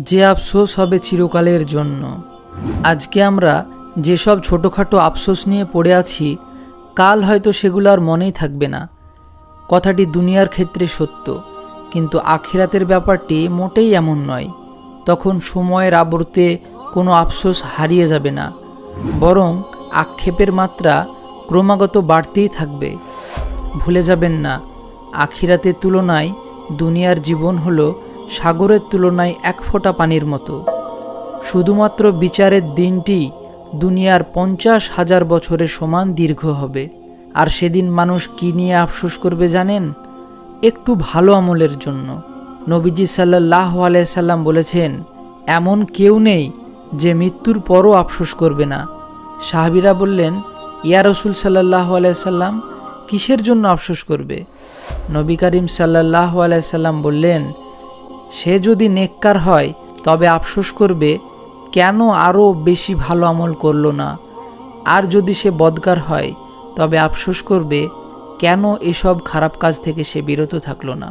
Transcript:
যে আফসোস হবে চিরকালের জন্য। আজকে আমরা যেসব ছোটোখাটো আফসোস নিয়ে পড়ে আছি, কাল হয়তো সেগুলো আর মনেই থাকবে না। কথাটি দুনিয়ার ক্ষেত্রে সত্য, কিন্তু আখিরাতের ব্যাপারটি মোটেই এমন নয়। তখন সময়ের আবর্তে কোনো আফসোস হারিয়ে যাবে না, বরং আক্ষেপের মাত্রা ক্রমাগত বাড়তেই থাকবে। ভুলে যাবেন না, আখিরাতের তুলনায় দুনিয়ার জীবন হলো সাগরের তুলনায় এক ফোঁটা পানির মতো। শুধুমাত্র বিচারের দিনটি দুনিয়ার 50,000 বছরের সমান দীর্ঘ হবে। আর সেদিন মানুষ কী নিয়ে আফসোস করবে জানেন? একটু ভালো আমলের জন্য। নবীজি সাল্লাল্লাহু আলাইহি সাল্লাম বলেছেন, এমন কেউ নেই যে মৃত্যুর পরও আফসোস করবে না। সাহাবীরা বললেন, ইয়া রাসূল সাল্লাল্লাহু আলাইহি সাল্লাম, কিসের জন্য আফসোস করবে? নবী করিম সাল্লাল্লাহু আলাইহি সাল্লাম বললেন, সে যদি নেককার হয় তবে আফসোস করবে কেন আরও বেশি ভালো আমল করলো না, আর যদি সে বদকার হয় তবে আফসোস করবে কেন এসব খারাপ কাজ থেকে সে বিরত থাকলো না।